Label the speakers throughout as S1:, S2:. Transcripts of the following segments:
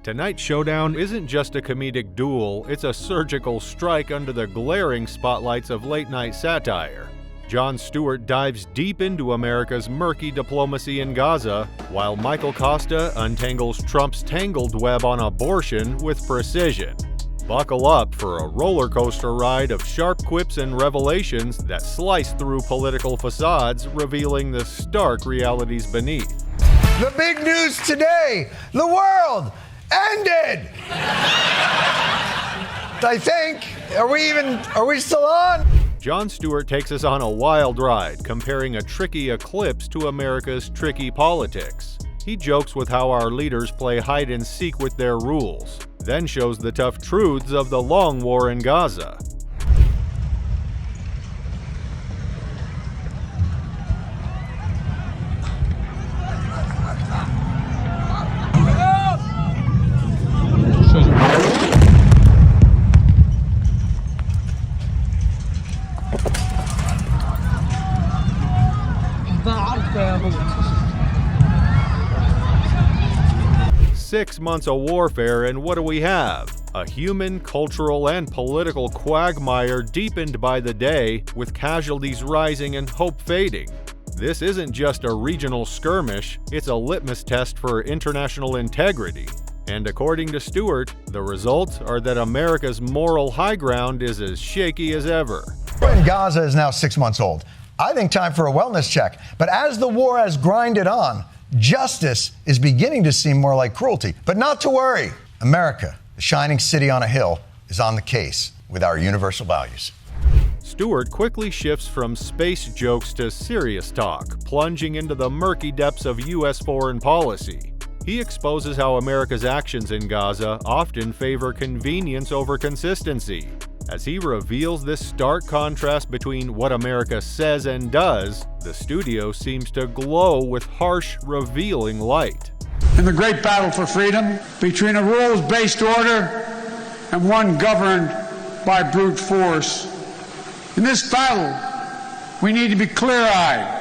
S1: Tonight's showdown isn't just a comedic duel, it's a surgical strike under the glaring spotlights of late-night satire. Jon Stewart dives deep into America's murky diplomacy in Gaza, while Michael Costa untangles Trump's tangled web on abortion with precision. Buckle up for a roller coaster ride of sharp quips and revelations that slice through political facades, revealing the stark realities beneath.
S2: The big news today, the world ended! I think. Are we still on?
S1: Jon Stewart takes us on a wild ride, comparing a tricky eclipse to America's tricky politics. He jokes with how our leaders play hide and seek with their rules, then shows the tough truths of the long war in Gaza. Six months of warfare, and what do we have? A human, cultural, and political quagmire deepened by the day, with casualties rising and hope fading. This isn't just a regional skirmish, it's a litmus test for international integrity. And according to Stewart, the results are that America's moral high ground is as shaky as ever.
S2: In Gaza is now 6 months old. I think time for a wellness check. But as the war has grinded on, justice is beginning to seem more like cruelty. But not to worry. America, the shining city on a hill, is on the case with our universal values.
S1: Stewart quickly shifts from space jokes to serious talk, plunging into the murky depths of U.S. foreign policy. He exposes how America's actions in Gaza often favor convenience over consistency. As he reveals this stark contrast between what America says and does, the studio seems to glow with harsh, revealing light.
S3: In the great battle for freedom, between a rules-based order and one governed by brute force, in this battle, we need to be clear-eyed.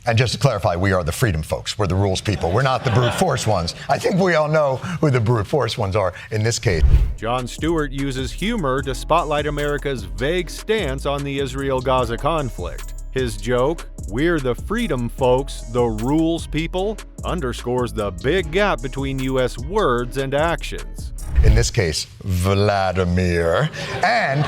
S2: And just to clarify, we are the freedom folks. We're the rules people. We're not the brute force ones. I think we all know who the brute force ones are in this case.
S1: Jon Stewart uses humor to spotlight America's vague stance on the Israel-Gaza conflict. His joke, "We're the freedom folks, the rules people," underscores the big gap between U.S. words and actions.
S2: In this case, Vladimir. And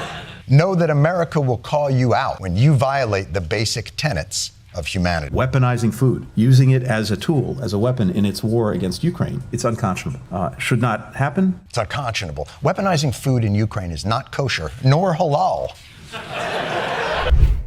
S2: know that America will call you out when you violate the basic tenets of humanity.
S4: Weaponizing food, using it as a tool, as a weapon in its war against Ukraine, it's unconscionable. Should not happen.
S2: It's unconscionable. Weaponizing food in Ukraine is not kosher, nor halal.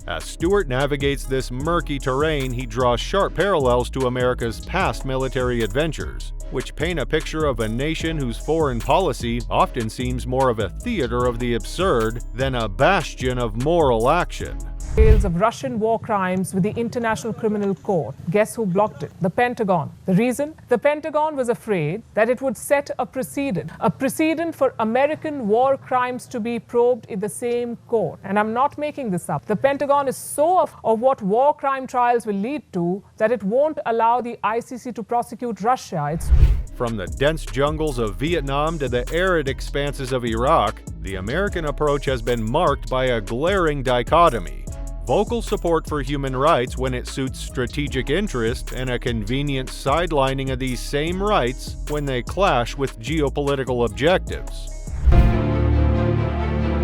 S1: As Stewart navigates this murky terrain, he draws sharp parallels to America's past military adventures, which paint a picture of a nation whose foreign policy often seems more of a theater of the absurd than a bastion of moral action.
S5: Tales of Russian war crimes with the International Criminal Court. Guess who blocked it? The Pentagon. The reason? The Pentagon was afraid that it would set a precedent for American war crimes to be probed in the same court. And I'm not making this up. The Pentagon is so of what war crime trials will lead to that it won't allow the ICC to prosecute Russia.
S1: From the dense jungles of Vietnam to the arid expanses of Iraq, the American approach has been marked by a glaring dichotomy. Vocal support for human rights when it suits strategic interest, and a convenient sidelining of these same rights when they clash with geopolitical objectives.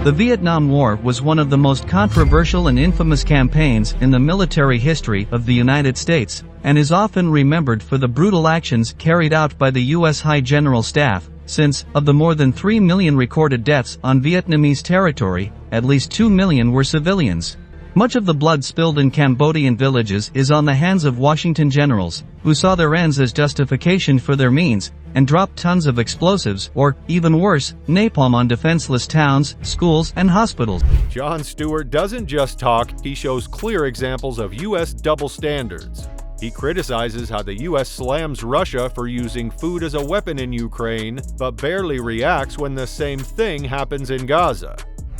S6: The Vietnam War was one of the most controversial and infamous campaigns in the military history of the United States, and is often remembered for the brutal actions carried out by the U.S. High General Staff, since, of the more than 3 million recorded deaths on Vietnamese territory, at least 2 million were civilians. Much of the blood spilled in Cambodian villages is on the hands of Washington generals, who saw their ends as justification for their means, and dropped tons of explosives, or, even worse, napalm on defenseless towns, schools, and hospitals.
S1: Jon Stewart doesn't just talk, he shows clear examples of U.S. double standards. He criticizes how the U.S. slams Russia for using food as a weapon in Ukraine, but barely reacts when the same thing happens in Gaza.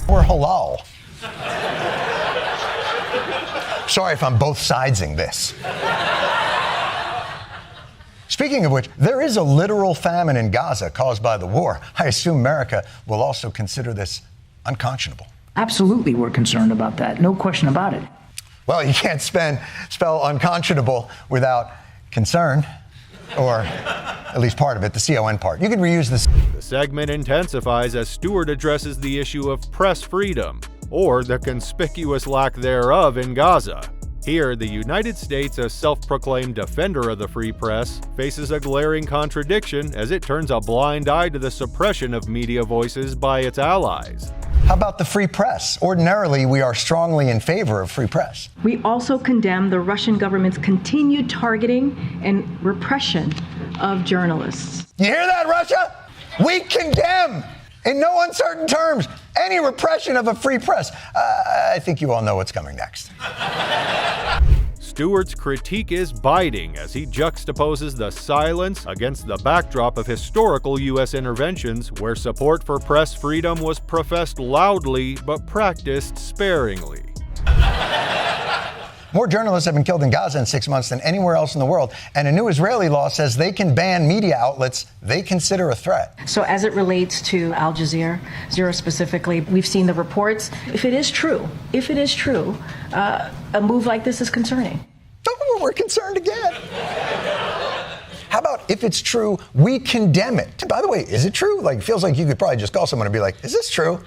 S2: Or halal. Sorry if I'm both sidesing this. Speaking of which, there is a literal famine in Gaza caused by the war. I assume America will also consider this unconscionable.
S7: Absolutely, we're concerned about that. No question about it.
S2: Well, you can't spell unconscionable without concern, or at least part of it, the C-O-N part. You can reuse this.
S1: The segment intensifies as Stewart addresses the issue of press freedom, or the conspicuous lack thereof in Gaza. Here, the United States, a self-proclaimed defender of the free press, faces a glaring contradiction as it turns a blind eye to the suppression of media voices by its allies.
S2: How about the free press? Ordinarily, we are strongly in favor of free press.
S8: We also condemn the Russian government's continued targeting and repression of journalists.
S2: You hear that, Russia? We condemn, in no uncertain terms, any repression of a free press. I think you all know what's coming next.
S1: Stewart's critique is biting as he juxtaposes the silence against the backdrop of historical U.S. interventions where support for press freedom was professed loudly but practiced sparingly.
S2: More journalists have been killed in Gaza in 6 months than anywhere else in the world, and a new Israeli law says they can ban media outlets they consider a threat.
S8: So as it relates to Al Jazeera specifically, we've seen the reports. If it is true, a move like this is concerning.
S2: Oh, we're concerned again. How about if it's true, we condemn it? By the way, is it true? It feels like you could probably just call someone and be like, is this true?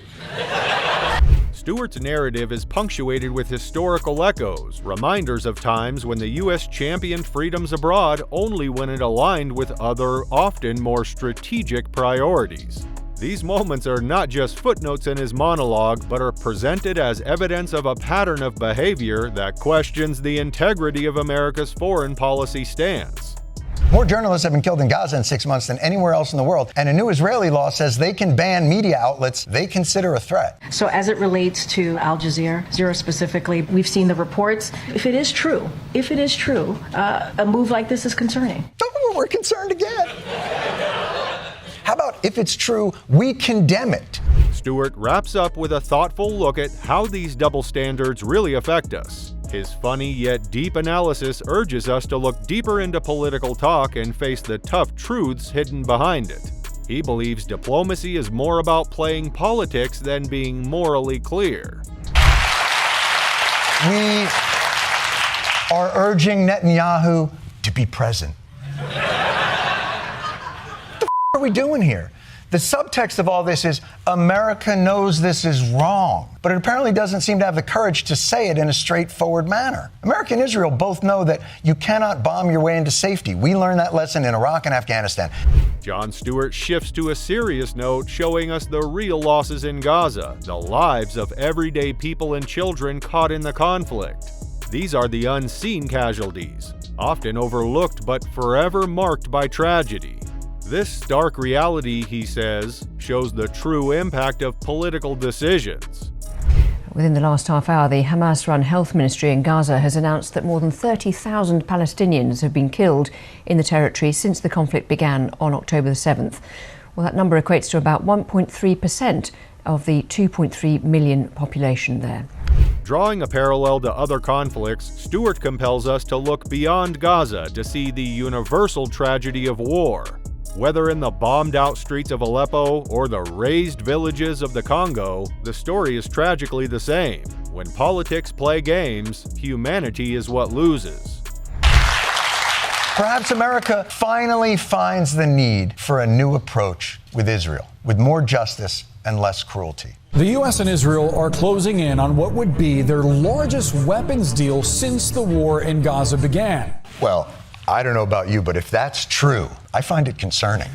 S1: Stewart's narrative is punctuated with historical echoes, reminders of times when the U.S. championed freedoms abroad only when it aligned with other, often more strategic priorities. These moments are not just footnotes in his monologue, but are presented as evidence of a pattern of behavior that questions the integrity of America's foreign policy stance.
S2: More journalists have been killed in Gaza in 6 months than anywhere else in the world, and a new Israeli law says they can ban media outlets they consider a threat.
S8: So as it relates to Al Jazeera specifically, we've seen the reports. If it is true, a move like this is concerning.
S2: Oh, we're concerned again. How about if it's true, we condemn it?
S1: Stewart wraps up with a thoughtful look at how these double standards really affect us. His funny yet deep analysis urges us to look deeper into political talk and face the tough truths hidden behind it. He believes diplomacy is more about playing politics than being morally clear.
S2: We are urging Netanyahu to be present. What are we doing here? The subtext of all this is America knows this is wrong, but it apparently doesn't seem to have the courage to say it in a straightforward manner. America and Israel both know that you cannot bomb your way into safety. We learned that lesson in Iraq and Afghanistan.
S1: Jon Stewart shifts to a serious note, showing us the real losses in Gaza, the lives of everyday people and children caught in the conflict. These are the unseen casualties, often overlooked but forever marked by tragedy. This stark reality, he says, shows the true impact of political decisions.
S9: Within the last half hour, the Hamas-run health ministry in Gaza has announced that more than 30,000 Palestinians have been killed in the territory since the conflict began on October the 7th. Well, that number equates to about 1.3% of the 2.3 million population there.
S1: Drawing a parallel to other conflicts, Stewart compels us to look beyond Gaza to see the universal tragedy of war. Whether in the bombed-out streets of Aleppo or the razed villages of the Congo, the story is tragically the same. When politics play games, humanity is what loses.
S2: Perhaps America finally finds the need for a new approach with Israel, with more justice and less cruelty.
S10: The U.S. and Israel are closing in on what would be their largest weapons deal since the war in Gaza began.
S2: Well, I don't know about you, but if that's true, I find it concerning.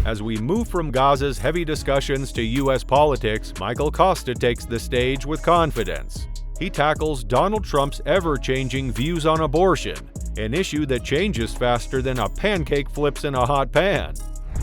S1: As we move from Gaza's heavy discussions to U.S. politics, Michael Costa takes the stage with confidence. He tackles Donald Trump's ever-changing views on abortion, an issue that changes faster than a pancake flips in a hot pan.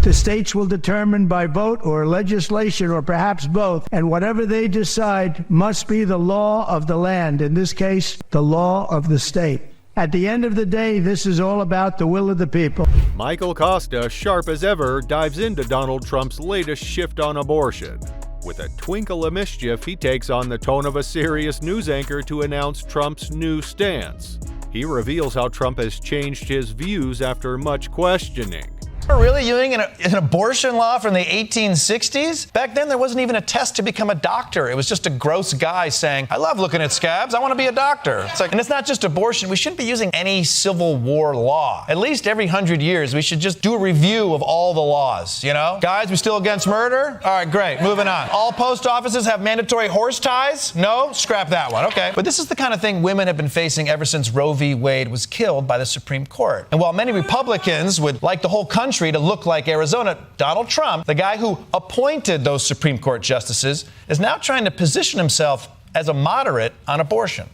S11: The states will determine by vote or legislation or perhaps both, and whatever they decide must be the law of the land, in this case, the law of the state. At the end of the day, this is all about the will of the people.
S1: Michael Costa, sharp as ever, dives into Donald Trump's latest shift on abortion. With a twinkle of mischief, he takes on the tone of a serious news anchor to announce Trump's new stance. He reveals how Trump has changed his views after much questioning.
S12: Really using an abortion law from the 1860s? Back then, there wasn't even a test to become a doctor. It was just a gross guy saying, I love looking at scabs. I want to be a doctor. It's like, and it's not just abortion. We shouldn't be using any Civil War law. At least every 100 years, we should just do a review of all the laws, you know? Guys, we still against murder? All right, great. Moving on. All post offices have mandatory horse ties? No? Scrap that one. Okay. But this is the kind of thing women have been facing ever since Roe v. Wade was killed by the Supreme Court. And while many Republicans would like the whole country to look like Arizona, Donald Trump, the guy who appointed those Supreme Court justices, is now trying to position himself as a moderate on abortion.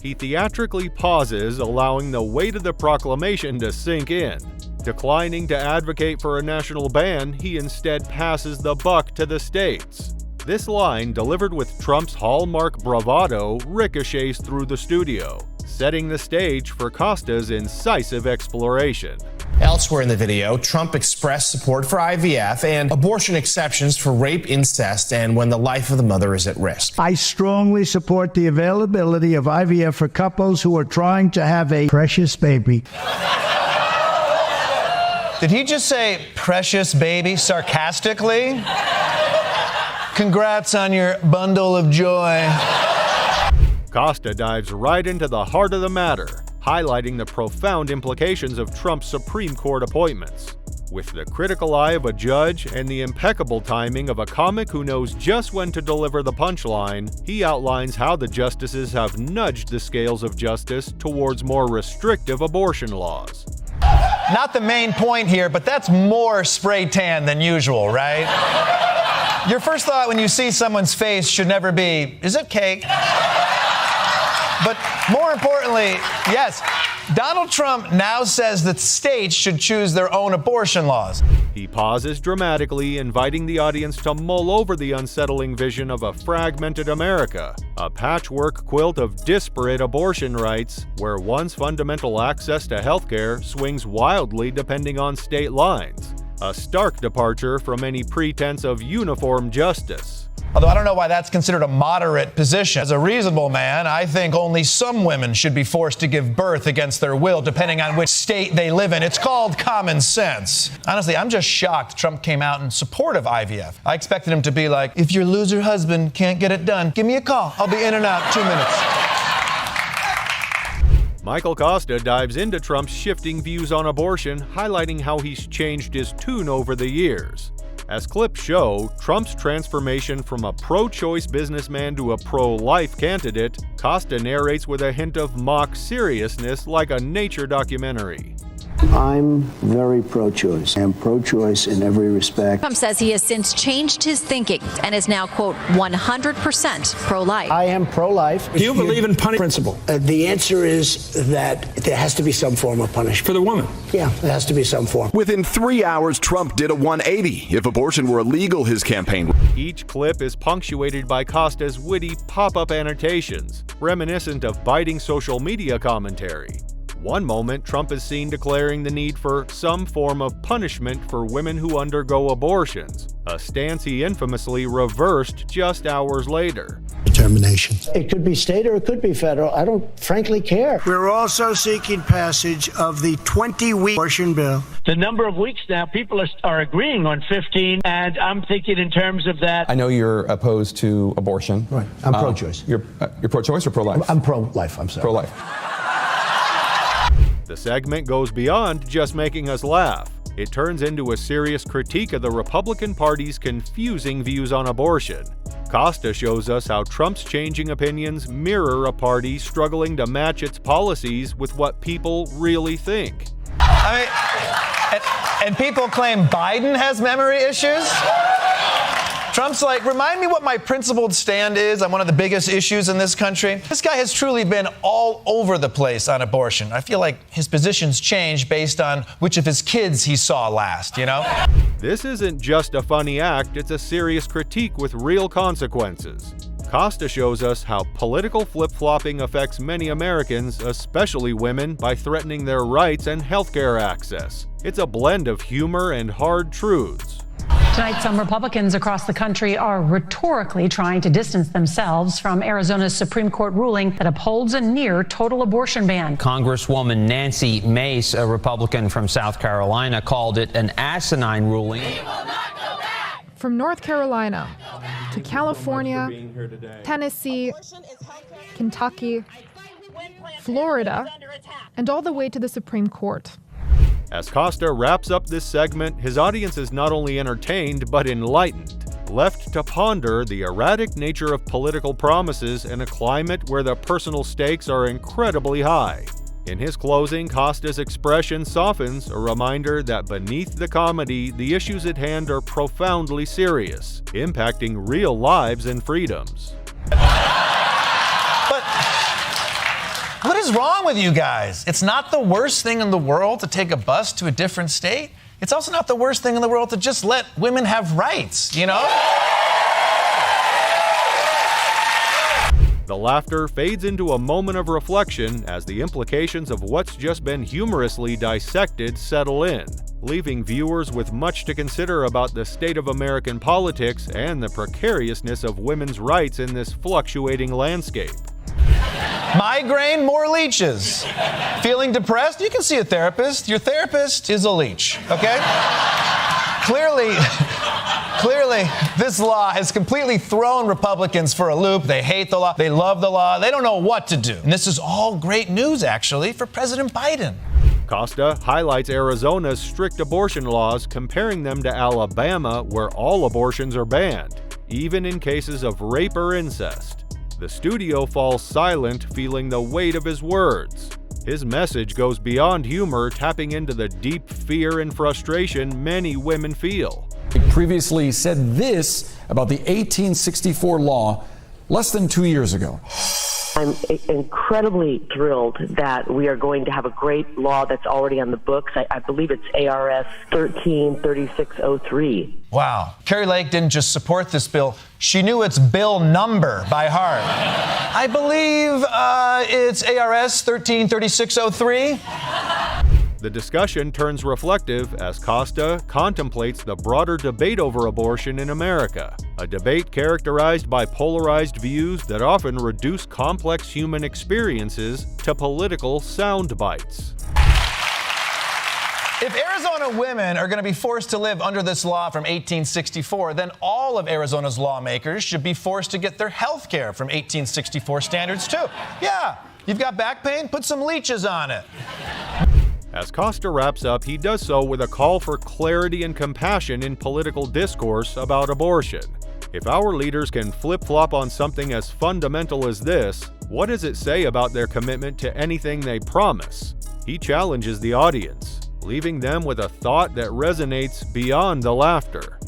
S1: He theatrically pauses, allowing the weight of the proclamation to sink in. Declining to advocate for a national ban, he instead passes the buck to the states. This line, delivered with Trump's hallmark bravado, ricochets through the studio, setting the stage for Costa's incisive exploration.
S13: Elsewhere in the video, Trump expressed support for IVF and abortion exceptions for rape, incest, and when the life of the mother is at risk.
S11: I strongly support the availability of IVF for couples who are trying to have a precious baby.
S12: Did he just say precious baby sarcastically? Congrats on your bundle of joy.
S1: Costa dives right into the heart of the matter, highlighting the profound implications of Trump's Supreme Court appointments. With the critical eye of a judge and the impeccable timing of a comic who knows just when to deliver the punchline, he outlines how the justices have nudged the scales of justice towards more restrictive abortion laws.
S12: Not the main point here, but that's more spray tan than usual, right? Your first thought when you see someone's face should never be, is it cake? But more importantly, yes, Donald Trump now says that states should choose their own abortion laws.
S1: He pauses dramatically, inviting the audience to mull over the unsettling vision of a fragmented America, a patchwork quilt of disparate abortion rights, where one's fundamental access to healthcare swings wildly depending on state lines, a stark departure from any pretense of uniform justice.
S12: Although I don't know why that's considered a moderate position. As a reasonable man, I think only some women should be forced to give birth against their will, depending on which state they live in. It's called common sense. Honestly, I'm just shocked Trump came out in support of IVF. I expected him to be like, if your loser husband can't get it done, give me a call. I'll be in and out 2 minutes.
S1: Michael Costa dives into Trump's shifting views on abortion, highlighting how he's changed his tune over the years. As clips show, Trump's transformation from a pro-choice businessman to a pro-life candidate, Costa narrates with a hint of mock seriousness like a nature documentary.
S14: I'm very pro-choice. I'm pro-choice in every respect.
S15: Trump says he has since changed his thinking and is now, quote, 100% pro-life.
S14: I am pro-life.
S16: Do you believe in punishment principle?
S14: The answer is that there has to be some form of punishment.
S16: For the woman?
S14: Yeah, there has to be some form.
S17: Within 3 hours, Trump did a 180. If abortion were illegal, his campaign.
S1: Each clip is punctuated by Costa's witty pop-up annotations, reminiscent of biting social media commentary. One moment, Trump is seen declaring the need for some form of punishment for women who undergo abortions, a stance he infamously reversed just hours later.
S14: Determination. It could be state or it could be federal. I don't frankly care.
S11: We're also seeking passage of the 20-week abortion bill.
S18: The number of weeks now, people are agreeing on 15, and I'm thinking in terms of that.
S19: I know you're opposed to abortion.
S14: Right. I'm pro-choice.
S19: You're pro-choice or pro-life?
S14: I'm pro-life. I'm sorry.
S19: Pro-life.
S1: The segment goes beyond just making us laugh. It turns into a serious critique of the Republican Party's confusing views on abortion. Costa shows us how Trump's changing opinions mirror a party struggling to match its policies with what people really think.
S12: And people claim Biden has memory issues? Trump's like, remind me what my principled stand is on one of the biggest issues in this country. This guy has truly been all over the place on abortion. I feel like his positions change based on which of his kids he saw last, you know?
S1: This isn't just a funny act, it's a serious critique with real consequences. Costa shows us how political flip-flopping affects many Americans, especially women, by threatening their rights and healthcare access. It's a blend of humor and hard truths.
S16: Tonight, some Republicans across the country are rhetorically trying to distance themselves from Arizona's Supreme Court ruling that upholds a near total abortion ban.
S20: Congresswoman Nancy Mace, a Republican from South Carolina, called it an asinine ruling.
S21: From North Carolina to California, Tennessee, Kentucky, Florida, and all the way to the Supreme Court.
S1: As Costa wraps up this segment, his audience is not only entertained but enlightened, left to ponder the erratic nature of political promises in a climate where the personal stakes are incredibly high. In his closing, Costa's expression softens, a reminder that beneath the comedy, the issues at hand are profoundly serious, impacting real lives and freedoms.
S12: What is wrong with you guys? It's not the worst thing in the world to take a bus to a different state. It's also not the worst thing in the world to just let women have rights, you know?
S1: The laughter fades into a moment of reflection as the implications of what's just been humorously dissected settle in, leaving viewers with much to consider about the state of American politics and the precariousness of women's rights in this fluctuating landscape.
S12: Migraine, more leeches. Feeling depressed? You can see a therapist. Your therapist is a leech, okay? Clearly, this law has completely thrown Republicans for a loop. They hate the law. They love the law. They don't know what to do. And this is all great news, actually, for President Biden.
S1: Costa highlights Arizona's strict abortion laws, comparing them to Alabama, where all abortions are banned, even in cases of rape or incest. The studio falls silent, feeling the weight of his words. His message goes beyond humor, tapping into the deep fear and frustration many women feel.
S10: He previously said this about the 1864 law less than 2 years ago.
S22: I'm incredibly thrilled that we are going to have a great law that's already on the books. I believe it's ARS 133603.
S12: Wow. Kari Lake didn't just support this bill, she knew its bill number by heart. I believe it's ARS 133603.
S1: The discussion turns reflective as Costa contemplates the broader debate over abortion in America, a debate characterized by polarized views that often reduce complex human experiences to political sound bites.
S12: If Arizona women are going to be forced to live under this law from 1864, then all of Arizona's lawmakers should be forced to get their health care from 1864 standards too. Yeah, you've got back pain? Put some leeches on it.
S1: As Costa wraps up, he does so with a call for clarity and compassion in political discourse about abortion. If our leaders can flip-flop on something as fundamental as this, what does it say about their commitment to anything they promise? He challenges the audience, leaving them with a thought that resonates beyond the laughter.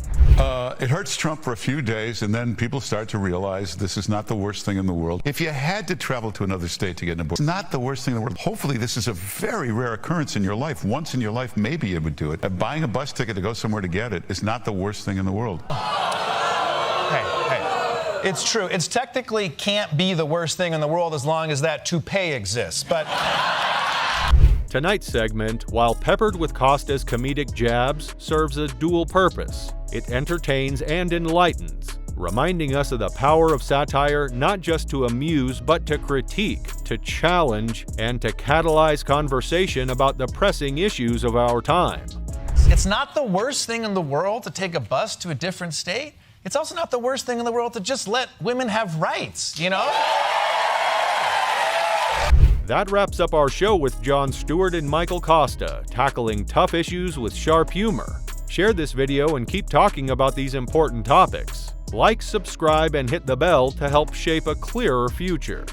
S23: It hurts Trump for a few days, and then people start to realize this is not the worst thing in the world. If you had to travel to another state to get an abortion, it's not the worst thing in the world. Hopefully, this is a very rare occurrence in your life. Once in your life, maybe you would do it. Buying a bus ticket to go somewhere to get it is not the worst thing in the world.
S12: Hey, it's true. It's technically can't be the worst thing in the world as long as that toupee exists, but...
S1: Tonight's segment, while peppered with Costa's comedic jabs, serves a dual purpose. It entertains and enlightens, reminding us of the power of satire not just to amuse but to critique, to challenge, and to catalyze conversation about the pressing issues of our time.
S12: It's not the worst thing in the world to take a bus to a different state. It's also not the worst thing in the world to just let women have rights, you know?
S1: That wraps up our show with Jon Stewart and Michael Costa, tackling tough issues with sharp humor. Share this video and keep talking about these important topics. Like, subscribe, and hit the bell to help shape a clearer future.